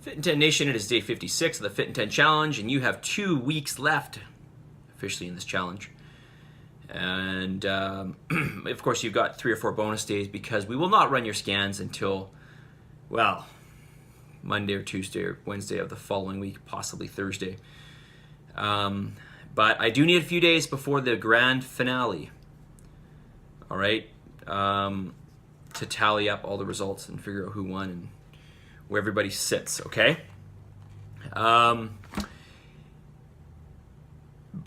Fit and 10 Nation, it is day 56 of the Fit and 10 Challenge, and you have 2 weeks left officially in this challenge. And of course, you've got 3 or 4 bonus days because we will not run your scans until, well, Monday or Tuesday or Wednesday of the following week, possibly Thursday. But I do need a few days before the grand finale, all right, to tally up all the results and figure out who won and where everybody sits, okay?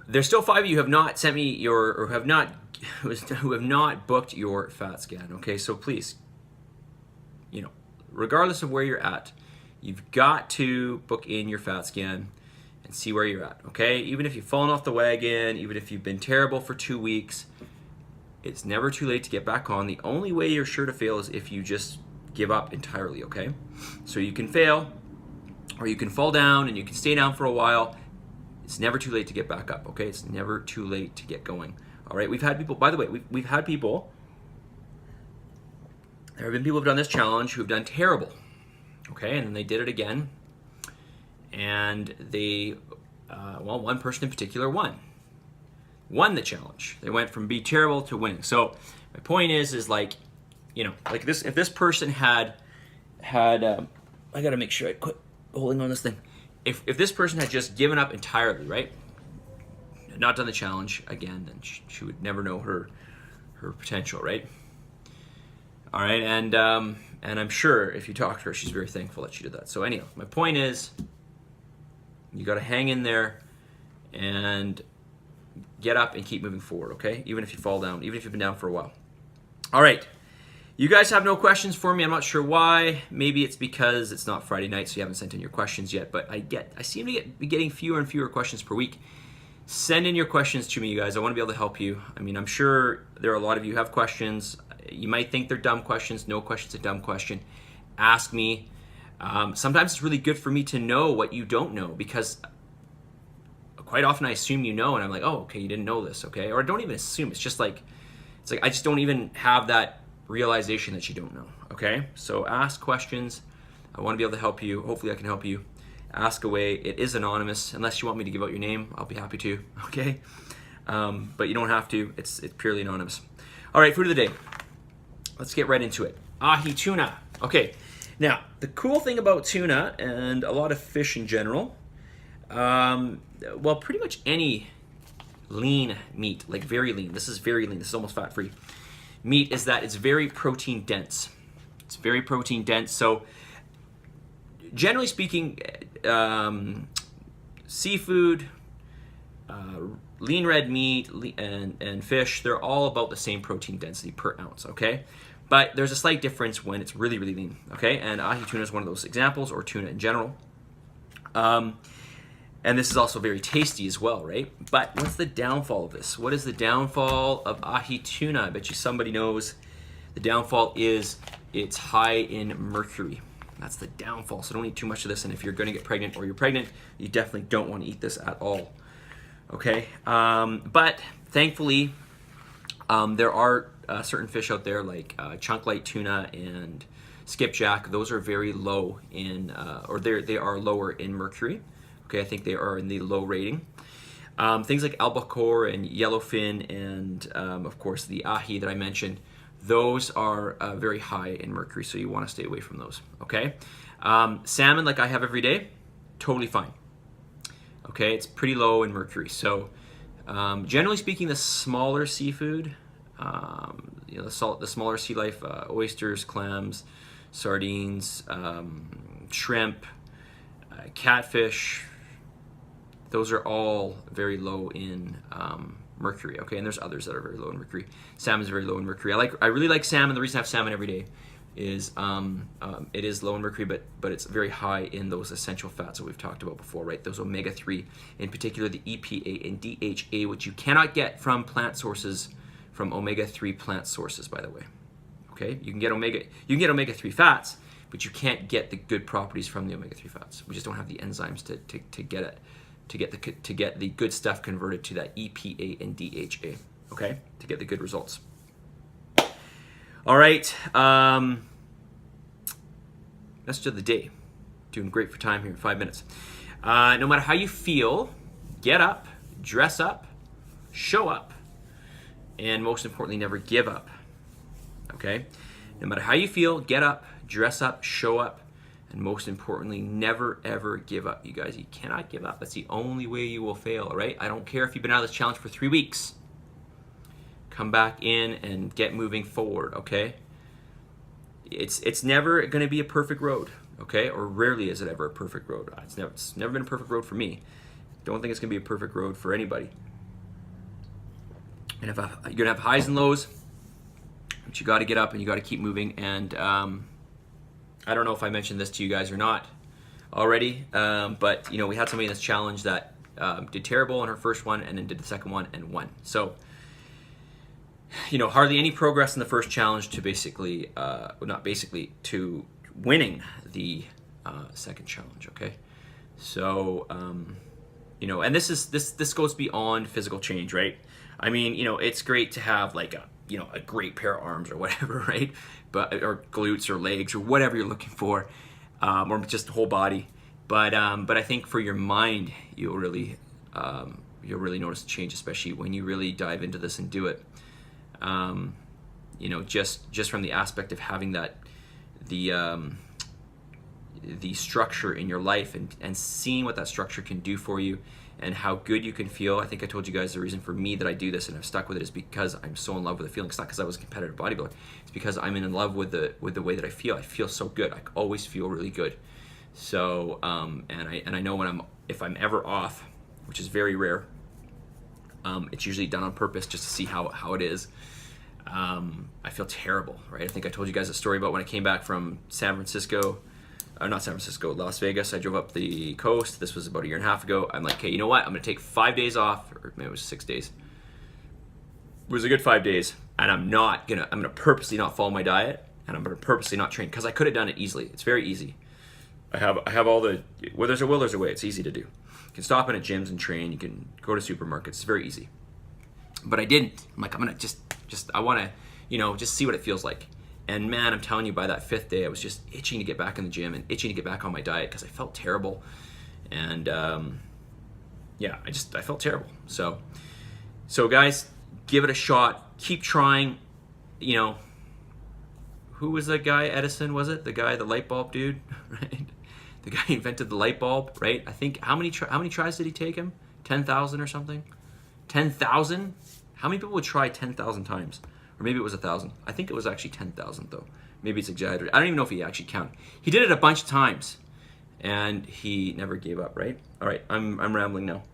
There's still 5 of you who have not sent me your, or who have not booked your fat scan, okay? So please, you know, regardless of where you're at, you've got to book in your fat scan and see where you're at, okay? Even if you've fallen off the wagon, even if you've been terrible for 2 weeks, it's never too late to get back on. The only way you're sure to fail is if you just give up entirely, okay? So you can fail, or you can fall down and you can stay down for a while. It's never too late to get back up, okay? It's never too late to get going, all right? We've had people, by the way, we've had people, there have been people who've done this challenge who've done terrible, okay? And then they did it again, and they, well, one person in particular won the challenge. They went from being terrible to winning. So my point is like, you know, like this, if this person had, I gotta make sure I quit holding on this thing. If this person had just given up entirely, right, not done the challenge again, then she would never know her potential, right? All right, and I'm sure if you talk to her, she's very thankful that she did that. So anyhow, my point is, you got to hang in there and get up and keep moving forward, okay? Even if you fall down, even if you've been down for a while. All right. You guys have no questions for me. I'm not sure why. Maybe it's because it's not Friday night, so you haven't sent in your questions yet. But I seem to be getting fewer and fewer questions per week. Send in your questions to me, you guys. I want to be able to help you. I mean, I'm sure there are a lot of you who have questions. You might think they're dumb questions. No question's a dumb question. Ask me. Sometimes it's really good for me to know what you don't know, because quite often I assume you know, and I'm like, oh, okay, you didn't know this, okay? Or I don't even assume. It's like I just don't even have that realization that you don't know, okay? So ask questions. I want to be able to help you. Hopefully I can help you. Ask away. It is anonymous. Unless you want me to give out your name, I'll be happy to, okay? But you don't have to. It's purely anonymous. All right, food of the day. Let's get right into it. Ahi tuna. Okay, now the cool thing about tuna and a lot of fish in general, well, pretty much any lean meat, like very lean, this is very lean, this is almost fat-free meat, is that it's very protein dense. It's very protein dense. So generally speaking, seafood, lean red meat, and fish, they're all about the same protein density per ounce, okay? But there's a slight difference when it's really, really lean, okay? And ahi tuna is one of those examples, or tuna in general. And this is also very tasty as well, right? But what's the downfall of this? What is the downfall of ahi tuna? I bet you somebody knows. The downfall is it's high in mercury. That's the downfall. So don't eat too much of this. And if you're going to get pregnant or you're pregnant, you definitely don't want to eat this at all. Okay? But thankfully, there are certain fish out there like chunk light tuna and skipjack. Those are very low in, or they are lower in mercury. Okay, I think they are in the low rating. Things like albacore and yellowfin and, of course, the ahi that I mentioned, those are very high in mercury, so you want to stay away from those, okay? Salmon, like I have every day, totally fine. Okay, it's pretty low in mercury. So generally speaking, the smaller seafood, you know, the smaller sea life, oysters, clams, sardines, shrimp, catfish, those are all very low in mercury, okay? And there's others that are very low in mercury. Salmon is very low in mercury. I really like salmon. The reason I have salmon every day is it is low in mercury, but it's very high in those essential fats that we've talked about before, right? Those omega-3, in particular the EPA and DHA, which you cannot get from plant sources, from omega-3 plant sources, by the way. Okay, you can get omega-3 fats, but you can't get the good properties from the omega-3 fats. We just don't have the enzymes to get it. To get the good stuff converted to that EPA and DHA, okay? To get the good results. All right, message of the day. Doing great for time here, 5 minutes. No matter how you feel, get up, dress up, show up, and most importantly, never give up. Okay? No matter how you feel, get up, dress up, show up, and most importantly, never ever give up. You guys, you cannot give up. That's the only way you will fail, all right? I don't care if you've been out of this challenge for 3 weeks. Come back in and get moving forward, okay? It's never going to be a perfect road, okay? Or rarely is it ever a perfect road. It's never been a perfect road for me. Don't think it's going to be a perfect road for anybody. And you're going to have highs and lows, but you got to get up and you got to keep moving. And I don't know if I mentioned this to you guys or not already, but we had somebody in this challenge that did terrible in her first one and then did the second one and won. So hardly any progress in the first challenge to basically, to winning the second challenge. Okay, so and this goes beyond physical change, right? I mean, it's great to have like a great pair of arms or whatever, right? Or glutes or legs or whatever you're looking for, or just the whole body. But I think for your mind, you'll really notice the change, especially when you really dive into this and do it. Just from the aspect of having the structure in your life and seeing what that structure can do for you and how good you can feel. I think I told you guys the reason for me that I do this and I've stuck with it is because I'm so in love with the feeling. It's not because I was a competitive bodybuilder. It's because I'm in love with the way that I feel. I feel so good. I always feel really good. So and I know if I'm ever off, which is very rare, it's usually done on purpose just to see how it is. I feel terrible, right? I think I told you guys a story about when I came back from Las Vegas. I drove up the coast. This was about 1.5 years ago. I'm like, okay, you know what? I'm going to take 5 days off, or maybe it was 6 days. It was a good 5 days, and I'm going to purposely not follow my diet, and I'm going to purposely not train, because I could have done it easily. It's very easy. I have all the, where there's a will, there's a way. It's easy to do. You can stop in at gyms and train. You can go to supermarkets. It's very easy. But I didn't. I'm like, I'm going to I want to, just see what it feels like. And man, I'm telling you, by that 5th day, I was just itching to get back in the gym and itching to get back on my diet because I felt terrible. And I felt terrible. So guys, give it a shot. Keep trying. Who was that guy? Edison, was it? The light bulb dude, right? The guy who invented the light bulb, right? I think, how many tries did he take him? 10,000 or something? 10,000? How many people would try 10,000 times? Or maybe it was 1,000. I think it was actually 10,000 though. Maybe it's exaggerated. I don't even know if he actually counted. He did it a bunch of times, and he never gave up, right? All right, I'm rambling now.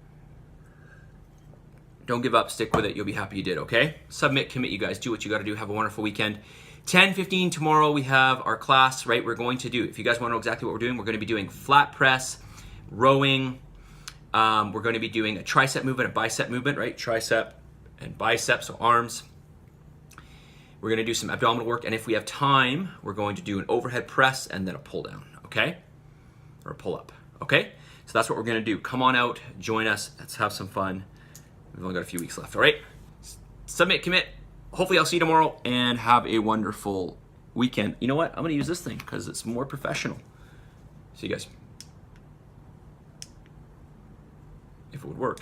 Don't give up. Stick with it. You'll be happy you did, okay? Submit, commit, you guys. Do what you got to do. Have a wonderful weekend. 10:15 tomorrow, we have our class, right? We're going to do, if you guys want to know exactly what we're doing, we're going to be doing flat press, rowing. We're going to be doing a tricep movement, a bicep movement, right? Tricep and bicep, so arms. We're going to do some abdominal work, and if we have time, we're going to do an overhead press and then a pull down, okay? Or a pull up, okay? So that's what we're going to do. Come on out, join us. Let's have some fun. We've only got a few weeks left, all right? Submit, commit. Hopefully I'll see you tomorrow, and have a wonderful weekend. You know what? I'm going to use this thing because it's more professional. See you guys. If it would work.